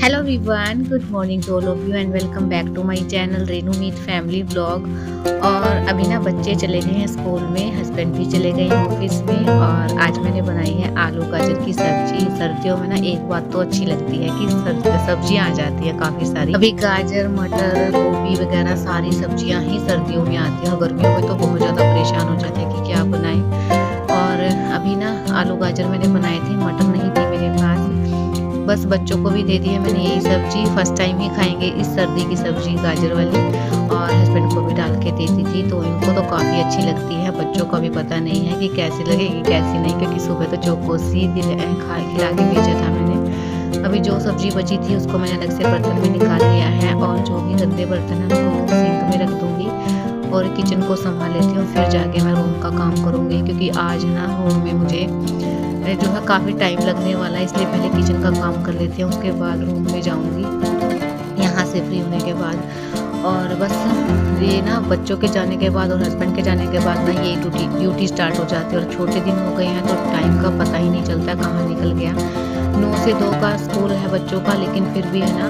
Hello everyone, good morning to all of you and welcome back to my channel Renu Meet family blog. और अभी ना बच्चे चले गए हैं स्कूल में, हस्बैंड भी चले गए हैं ऑफिस में। और आज मैंने बनाई है आलू गाजर की सब्जी। सर्दियों में ना एक बात तो अच्छी लगती है कि सब्जियां आ जाती है काफ़ी सारी। अभी गाजर, मटर, गोभी वगैरह सारी सब्जियां ही सर्दियों में आती है और गर्मियों में तो बहुत ज़्यादा परेशान हो जाते हैं कि क्या बनाएं। और अभी ना आलू गाजर मैंने बनाए थे, मटर नहीं थी मेरे पास, बस बच्चों को भी दे दी है मैंने यही सब्जी। फर्स्ट टाइम ही खाएंगे इस सर्दी की सब्जी गाजर वाली, और हस्बैंड को भी डाल के दे दी थी तो इनको तो काफ़ी अच्छी लगती है। बच्चों को भी पता नहीं है कि कैसी लगेगी कैसी नहीं, क्योंकि सुबह तो चौकोसी खिला के भेजा था मैंने। अभी जो सब्जी बची थी उसको मैंने अलग से बर्तन में निकाल लिया है, और जो भी गंदे बर्तन है उनको सिंक में रख दूँगी और किचन को संभाल लेती हूँ। फिर जाके मैं रूम का काम करूँगी, क्योंकि आज ना रूम में मुझे जो है काफ़ी टाइम लगने वाला है, इसलिए पहले किचन का काम कर लेती हूँ, उसके बाद रूम में जाऊँगी यहाँ से फ्री होने के बाद। और बस ये ना बच्चों के जाने के बाद और हस्बैंड के जाने के बाद ना ये ड्यूटी स्टार्ट हो जाती है। और छोटे दिन हो गए हैं तो टाइम का पता ही नहीं चलता कहाँ निकल गया। 9 से 2 का स्कूल है बच्चों का, लेकिन फिर भी है ना,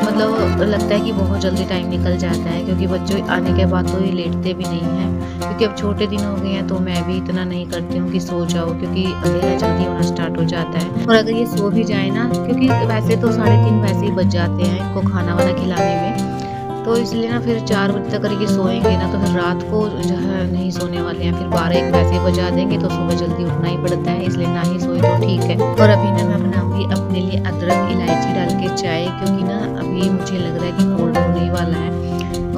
मतलब लगता है कि बहुत जल्दी टाइम निकल जाता है, क्योंकि बच्चों आने के बाद तो ये लेटते भी नहीं हैं। क्योंकि अब छोटे दिन हो गए हैं तो मैं भी इतना नहीं करती हूँ कि सो जाओ, क्योंकि अंधेरा जल्दी होना स्टार्ट हो जाता है। और अगर ये सो भी जाए ना, क्योंकि वैसे तो 3:30 वैसे ही बज जाते हैं इनको खाना वाना खिलाने में, तो इसलिए ना फिर 4 बजे तक अगर ये सोएंगे ना तो फिर रात को जो है नहीं सोने वाले हैं। फिर 12-1 वैसे बजा देंगे तो सुबह जल्दी उठना ही पड़ता है, इसलिए ना ही सोए तो ठीक है। और अभी ना मैं बनाऊंगी अपने लिए अदरक इलायची डाल के चाय, क्योंकि ना अभी मुझे लग रहा है कि कोल्ड होने वाला है।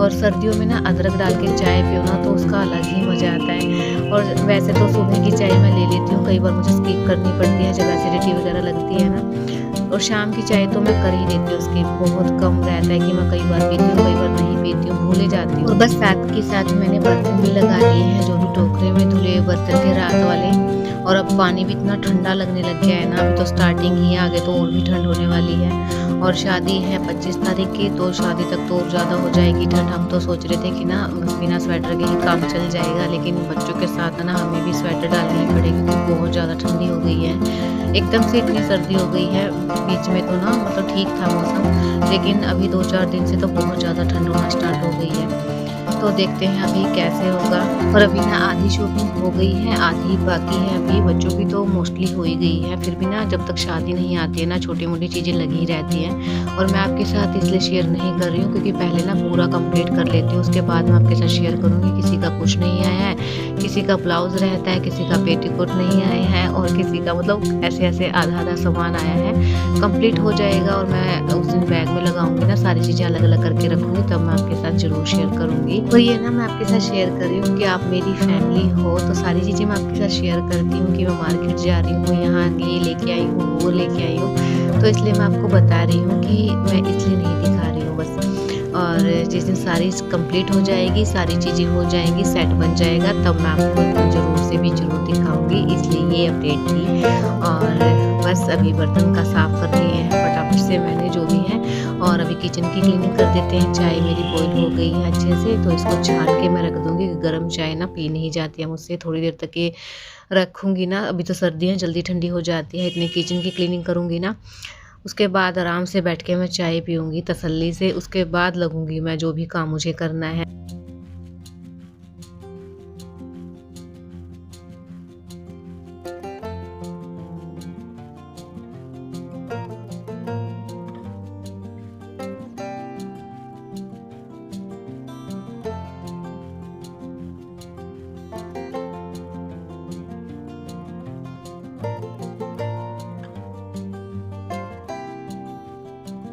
और सर्दियों में ना अदरक डाल के चाय पियो ना तो उसका अलग ही मज़ा आता है। और वैसे तो सुबह की चाय मैं ले लेती हूँ, कई बार मुझे स्किप करनी पड़ती है जब एसिडिटी वगैरह लगती है ना। और शाम की चाय तो मैं कर ही देती हूँ, स्किप बहुत कम रहता है कि मैं कई बार पीती हूँ कई बार नहीं पीती हूँ, भूले जाती हूँ। और बस साथ के साथ मैंने बर्तन भी लगा लिए हैं, जो भी टोकरे में धुले हुए बर्तन थे रात वाले। और अब पानी भी इतना ठंडा लगने लग गया है ना, अभी तो स्टार्टिंग ही है, आगे तो और भी ठंड होने वाली है। और शादी है 25 तारीख की, तो शादी तक तो और ज़्यादा हो जाएगी ठंड। हम तो सोच रहे थे कि ना बिना स्वेटर के ही काम चल जाएगा, लेकिन बच्चों के साथ ना हमें भी स्वेटर डालनी पड़ेगी, क्योंकि बहुत ज़्यादा ठंडी हो गई है। एकदम से इतनी सर्दी हो गई है, बीच में तो ना मतलब ठीक था मौसम, लेकिन अभी 2-4 दिन से तो बहुत ज़्यादा ठंड होना स्टार्ट हो गई है। तो देखते हैं अभी कैसे होगा। और अभी ना आधी शॉपिंग हो गई है, आधी बाकी है। अभी बच्चों की तो मोस्टली हो ही गई है, फिर भी ना जब तक शादी नहीं आती है ना छोटी मोटी चीज़ें लगी ही रहती हैं। और मैं आपके साथ इसलिए शेयर नहीं कर रही हूँ क्योंकि पहले ना पूरा कंप्लीट कर लेती हूँ, उसके बाद मैं आपके साथ शेयर करूँगी। किसी का कुछ नहीं आया है, किसी का ब्लाउज रहता है, किसी का पेटीकोट नहीं आए हैं, और किसी का मतलब ऐसे ऐसे आधा आधा सामान आया है। कंप्लीट हो जाएगा और मैं उस दिन बैग में लगाऊंगी ना, सारी चीज़ें अलग अलग करके रखूँगी, तब मैं आपके साथ ज़रूर शेयर करूँगी। और ये ना मैं आपके साथ शेयर कर रही हूँ कि आप मेरी फैमिली हो, तो सारी चीज़ें मैं आपके साथ शेयर करती हूँ कि मैं मार्केट जा रही हूँ, यहाँ ये लेके आई हूँ, वो लेके आई हूँ, तो इसलिए मैं आपको बता रही हूँ कि मैं इसलिए नहीं दिखा रही हूँ बस। और जिस दिन सारी कंप्लीट हो जाएगी, सारी चीज़ें हो जाएंगी, सेट बन जाएगा, तब मैं आपको ज़रूर से भी ज़रूर दिखाऊंगी, इसलिए ये अपडेट थी। और बस अभी बर्तन का साफ कर लिए हैं फटाफट से मैंने जो भी है, और अभी किचन की क्लीनिंग कर देते हैं। चाय मेरी बॉईल हो गई है अच्छे से, तो इसको छान के मैं रख दूँगी। गर्म चाय ना पी नहीं जाती है मुझसे, थोड़ी देर तक ये रखूँगी ना, अभी तो सर्दियाँ जल्दी ठंडी हो जाती है। इतनी किचन की क्लीनिंग करूँगी ना, उसके बाद आराम से बैठ के मैं चाय पीऊँगी तसल्ली से, उसके बाद लगूँगी मैं जो भी काम मुझे करना है।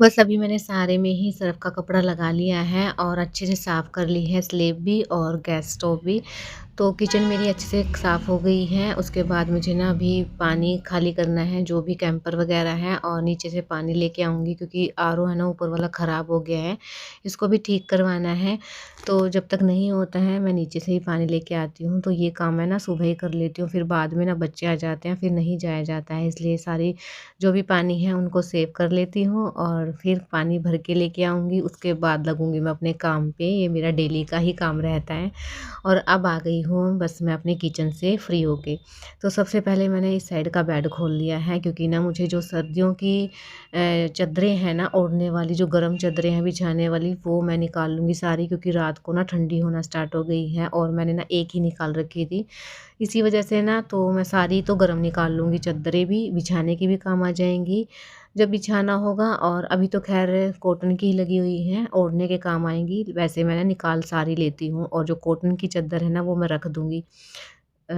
बस अभी मैंने सारे में ही सर्फ़ का कपड़ा लगा लिया है और अच्छे से साफ़ कर ली है स्लेब भी और गैस स्टोव भी। तो किचन मेरी अच्छे से साफ़ हो गई है। उसके बाद मुझे ना अभी पानी खाली करना है, जो भी कैंपर वगैरह है, और नीचे से पानी लेके आऊँगी, क्योंकि आरओ है ना ऊपर वाला ख़राब हो गया है, इसको भी ठीक करवाना है। तो जब तक नहीं होता है मैं नीचे से ही पानी लेके आती हूँ, तो ये काम मैं ना सुबह ही कर लेती हूँ, फिर बाद में ना बच्चे आ जाते हैं, फिर नहीं जाया जाता है, इसलिए सारी जो भी पानी है उनको सेव कर लेती हूँ और फिर पानी भर के लेके आऊँगी। उसके बाद लगूँगी मैं अपने काम पे, ये मेरा डेली का ही काम रहता है। और अब आ गई हूँ बस मैं अपने किचन से फ्री होके। तो सबसे पहले मैंने इस साइड का बेड खोल लिया है क्योंकि ना मुझे जो सर्दियों की चादरें हैं ना ओढ़ने वाली, जो गर्म चादरें हैं बिछाने वाली, वो मैं निकाल लूँगी सारी, क्योंकि रात को ना ठंडी होना स्टार्ट हो गई है और मैंने ना एक ही निकाल रखी थी। इसी वजह से ना तो मैं सारी तो गर्म निकाल लूँगी, चादरें भी बिछाने की भी काम आ जाएँगी जब बिछाना होगा। और अभी तो ख़ैर कॉटन की ही लगी हुई हैं, ओढ़ने के काम आएँगी। वैसे मैं ना निकाल सारी लेती हूँ और जो कॉटन की चादर है ना वो मैं रख दूँगी। अ,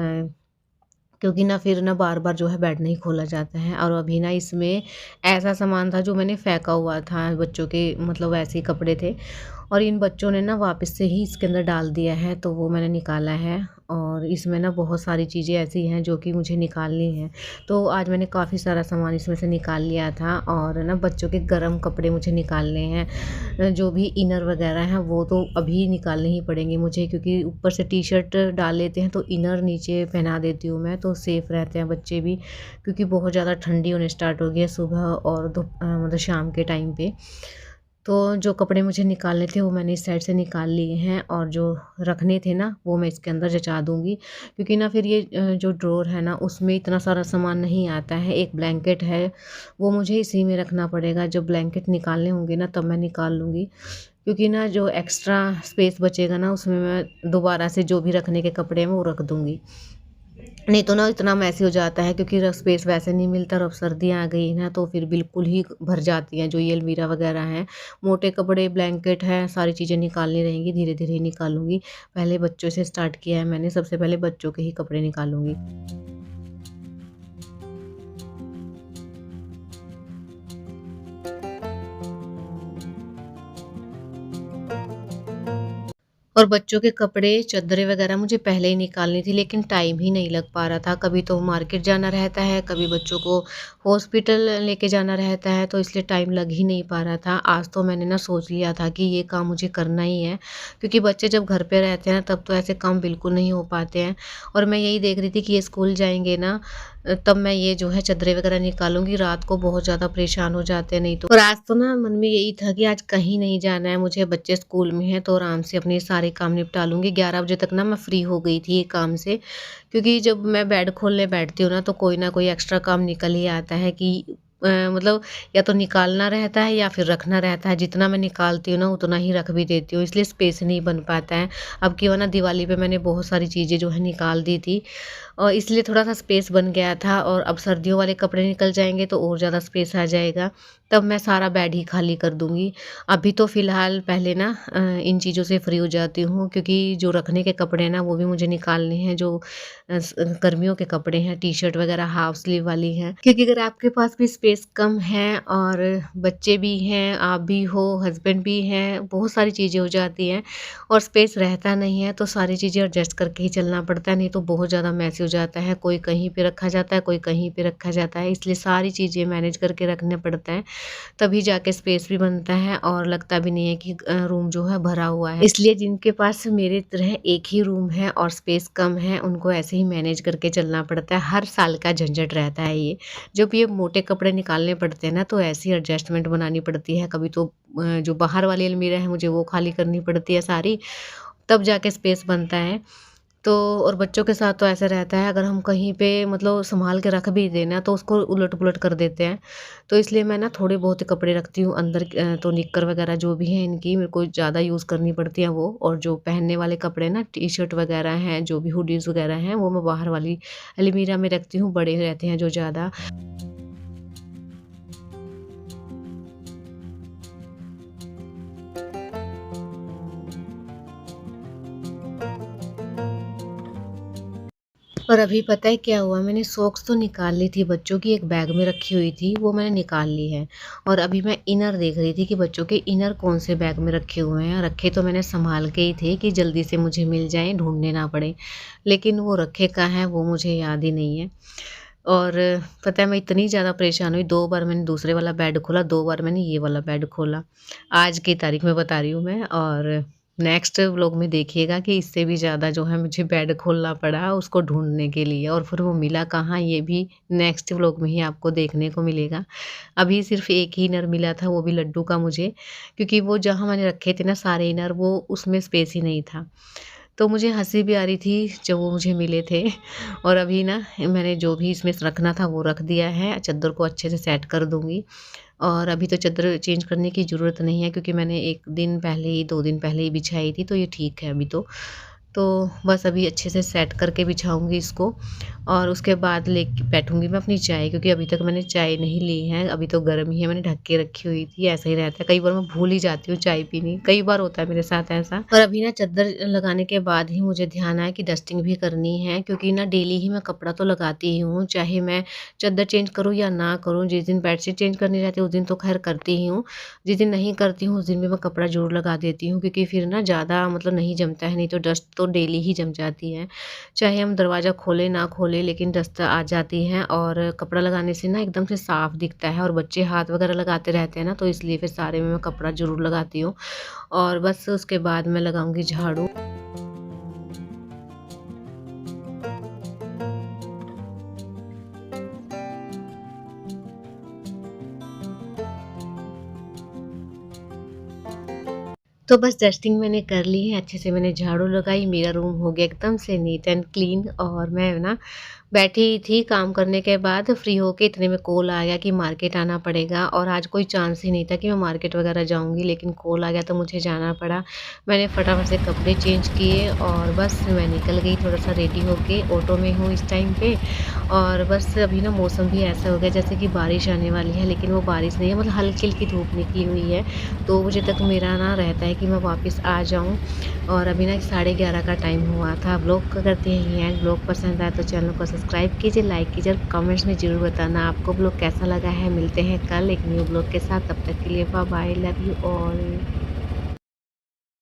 क्योंकि ना फिर ना बार-बार जो है बेड नहीं खोला जाता है। और अभी ना इसमें ऐसा सामान था जो मैंने फेंका हुआ था, बच्चों के मतलब वैसे ही कपड़े थे और इन बच्चों ने ना वापस से ही इसके अंदर डाल दिया है, तो वो मैंने निकाला है। और इसमें ना बहुत सारी चीज़ें ऐसी हैं जो कि मुझे निकालनी हैं। तो आज मैंने काफ़ी सारा सामान इसमें से निकाल लिया था और ना बच्चों के गरम कपड़े मुझे निकालने हैं। जो भी इनर वगैरह हैं वो तो अभी निकालने ही पड़ेंगे मुझे, क्योंकि ऊपर से टी-शर्ट डाल लेते हैं तो इनर नीचे पहना देती हूँ मैं, तो सेफ़ रहते हैं बच्चे भी, क्योंकि बहुत ज़्यादा ठंडी होने स्टार्ट हो गई है सुबह और मतलब शाम के टाइम पे। तो जो कपड़े मुझे निकालने थे वो मैंने इस साइड से निकाल लिए हैं और जो रखने थे ना वो मैं इसके अंदर जचा दूँगी, क्योंकि ना फिर ये जो ड्रॉवर है ना उसमें इतना सारा सामान नहीं आता है। एक ब्लैंकेट है, वो मुझे इसी में रखना पड़ेगा। जब ब्लैंकेट निकालने होंगे ना तब मैं निकाल लूँगी, क्योंकि ना जो एक्स्ट्रा स्पेस बचेगा ना उसमें मैं दोबारा से जो भी रखने के कपड़े हैं वो रख दूँगी। नहीं तो ना इतना मेसी हो जाता है, क्योंकि स्पेस वैसे नहीं मिलता और अब सर्दियाँ आ गई हैं ना तो फिर बिल्कुल ही भर जाती हैं जो ये अलमीरा वगैरह हैं। मोटे कपड़े, ब्लैंकेट हैं, सारी चीज़ें निकालनी रहेंगी, धीरे-धीरे ही निकालूँगी। पहले बच्चों से स्टार्ट किया है मैंने, सबसे पहले बच्चों के ही कपड़े निकालूँगी। और बच्चों के कपड़े, चद्दरें वगैरह मुझे पहले ही निकालनी थी, लेकिन टाइम ही नहीं लग पा रहा था। कभी तो मार्केट जाना रहता है, कभी बच्चों को हॉस्पिटल लेके जाना रहता है, तो इसलिए टाइम लग ही नहीं पा रहा था। आज तो मैंने ना सोच लिया था कि ये काम मुझे करना ही है, क्योंकि बच्चे जब घर पे रहते हैं ना तब तो ऐसे काम बिल्कुल नहीं हो पाते हैं। और मैं यही देख रही थी कि ये स्कूल जाएँगे ना तब मैं ये जो है चद्दरें वगैरह निकालूँगी, रात को बहुत ज़्यादा परेशान हो जाते हैं नहीं तो। और आज तो ना मन में यही था कि आज कहीं नहीं जाना है मुझे, बच्चे स्कूल में हैं तो आराम से अपने सारे काम निपटा लूँगी। 11 बजे तक ना मैं फ्री हो गई थी ये काम से, क्योंकि जब मैं बेड खोलने बैठती हूँ ना तो कोई ना कोई एक्स्ट्रा काम निकल ही आता है कि मतलब या तो निकालना रहता है या फिर रखना रहता है। जितना मैं निकालती हूँ ना उतना ही रख भी देती हूँ, इसलिए स्पेस नहीं बन पाता है। अब की बार ना दिवाली पे मैंने बहुत सारी चीज़ें जो है निकाल दी थी और इसलिए थोड़ा-सा स्पेस बन गया था। और अब सर्दियों वाले कपड़े निकल जाएँगे तो और ज़्यादा स्पेस आ जाएगा, तब मैं सारा बेड ही खाली कर दूँगी। अभी तो फ़िलहाल पहले ना इन चीज़ों से फ्री हो जाती हूँ, क्योंकि जो रखने के कपड़े हैं ना वो भी मुझे निकालने हैं, जो गर्मियों के कपड़े हैं, टी-शर्ट वगैरह हाफ स्लीव वाली हैं। क्योंकि अगर आपके पास भी स्पेस कम है और बच्चे भी हैं, आप भी हो, हस्बैंड भी हैं, बहुत सारी चीज़ें हो जाती हैं और स्पेस रहता नहीं है, तो सारी चीज़ें एडजस्ट करके ही चलना पड़ता है, नहीं तो बहुत ज़्यादा मेसी हो जाता है। कोई कहीं पे रखा जाता है, कोई कहीं पे रखा जाता है, इसलिए सारी चीज़ें मैनेज करके रखना पड़ता है, तभी जाके स्पेस भी बनता है और लगता भी नहीं है कि रूम जो है भरा हुआ है। इसलिए जिनके पास मेरी तरह एक ही रूम है और स्पेस कम है, उनको ऐसे ही मैनेज करके चलना पड़ता है। हर साल का झंझट रहता है ये। जब ये मोटे कपड़े निकालने पड़ते हैं ना तो ऐसी एडजस्टमेंट बनानी पड़ती है। कभी तो जो बाहर वाली अलमीरा है मुझे वो खाली करनी पड़ती है सारी, तब जाके स्पेस बनता है। तो और बच्चों के साथ तो ऐसा रहता है, अगर हम कहीं पे मतलब सँभाल के रख भी दें ना तो उसको उलट-पुलट कर देते हैं। तो इसलिए मैं ना थोड़े बहुत ही कपड़े रखती हूँ अंदर, तो निक्कर वगैरह जो भी हैं इनकी मेरे को ज़्यादा यूज़ करनी पड़ती हैं वो, और जो पहनने वाले कपड़े ना टी-शर्ट वगैरह हैं, जो भी हुडीज़ वगैरह हैं वो मैं बाहर वाली अलमीरा में रखती हूँ, बड़े रहते हैं जो ज़्यादा। और अभी पता है क्या हुआ, मैंने सॉक्स तो निकाल ली थी बच्चों की, एक बैग में रखी हुई थी, वो मैंने निकाल ली है। और अभी मैं इनर देख रही थी कि बच्चों के इनर कौन से बैग में रखे हुए हैं। रखे तो मैंने सँभाल के ही थे कि जल्दी से मुझे मिल जाएँ, ढूँढने ना पड़े। लेकिन वो रखे कहाँ हैं वो मुझे याद ही नहीं है। और पता है मैं इतनी ज़्यादा परेशान हुई, 2 बार मैंने दूसरे वाला बेड खोला, 2 बार मैंने ये वाला बेड खोला। आज की तारीख में बता रही हूँ मैं। और नेक्स्ट व्लॉग में देखिएगा कि इससे भी ज़्यादा जो है मुझे बेड खोलना पड़ा उसको ढूँढने के लिए, और फिर वो मिला कहाँ ये भी नेक्स्ट व्लॉग में ही आपको देखने को मिलेगा। अभी सिर्फ़ एक ही इनर मिला था, वो भी लड्डू का मुझे, क्योंकि वो जहाँ मैंने रखे थे ना सारे इनर वो उसमें स्पेस ही नहीं था। तो मुझे हँसी भी आ रही थी जब वो मुझे मिले थे। और अभी ना मैंने जो भी इसमें रखना था वो रख दिया है, चद्दर को अच्छे से सेट कर दूँगी। और अभी तो चद्दर चेंज करने की ज़रूरत नहीं है क्योंकि मैंने 1 दिन पहले ही 2 दिन पहले ही बिछाई थी, तो ये ठीक है अभी तो। तो बस अभी अच्छे से सेट करके बिछाऊँगी इसको और उसके बाद लेके बैठूँगी मैं अपनी चाय, क्योंकि अभी तक मैंने चाय नहीं ली है, अभी तो गर्म ही है, मैंने ढक के रखी हुई थी, ऐसा ही रहता है। कई बार मैं भूल ही जाती हूँ चाय पीनी, कई बार होता है मेरे साथ ऐसा। और अभी ना चद्दर लगाने के बाद ही मुझे ध्यान आया कि डस्टिंग भी करनी है, क्योंकि ना डेली ही मैं कपड़ा तो लगाती ही हूँ, चाहे मैं चद्दर चेंज करूँ या ना करूँ। जिस दिन बेडशीट चेंज करनी रहती है उस दिन तो खैर करती ही हूँ, जिस दिन नहीं करती हूँ उस दिन भी मैं कपड़ा ज़रूर लगा देती हूँ, क्योंकि फिर ना ज़्यादा मतलब नहीं जमता है, नहीं तो डस्ट तो डेली ही जम जाती है। चाहे हम दरवाज़ा खोलें ना खोलें लेकिन डस्ट आ जाती है, और कपड़ा लगाने से ना एकदम से साफ़ दिखता है, और बच्चे हाथ वगैरह लगाते रहते हैं ना, तो इसलिए फिर सारे में मैं कपड़ा ज़रूर लगाती हूँ। और बस उसके बाद मैं लगाऊँगी झाड़ू। तो बस डस्टिंग मैंने कर ली है, अच्छे से मैंने झाड़ू लगाई, मेरा रूम हो गया एकदम से नीट एंड क्लीन। और मैं ना बैठी ही थी काम करने के बाद फ्री होके, इतने में कॉल आ गया कि मार्केट आना पड़ेगा, और आज कोई चांस ही नहीं था कि मैं मार्केट वगैरह जाऊँगी, लेकिन कॉल आ गया तो मुझे जाना पड़ा। मैंने फटाफट से कपड़े चेंज किए और बस मैं निकल गई थोड़ा-सा रेडी होके, ऑटो में हूँ इस टाइम पे। और बस अभी ना मौसम भी ऐसा हो गया जैसे कि बारिश आने वाली है, लेकिन वो बारिश नहीं है, मतलब हल्की-हल्की धूप निकली हुई है। 2 बजे तक मेरा ना रहता है कि मैं वापस आ जाऊँ, और अभी ना 11:30 का टाइम हुआ था। व्लॉग का करते हैं एंड, व्लॉग पसंद आए तो चैनल को सब्सक्राइब कीजिए, लाइक कीजिए और कमेंट्स में ज़रूर बताना आपको व्लॉग कैसा लगा है। मिलते हैं कल एक न्यू व्लॉग के साथ, तब तक के लिए bye bye, love you all.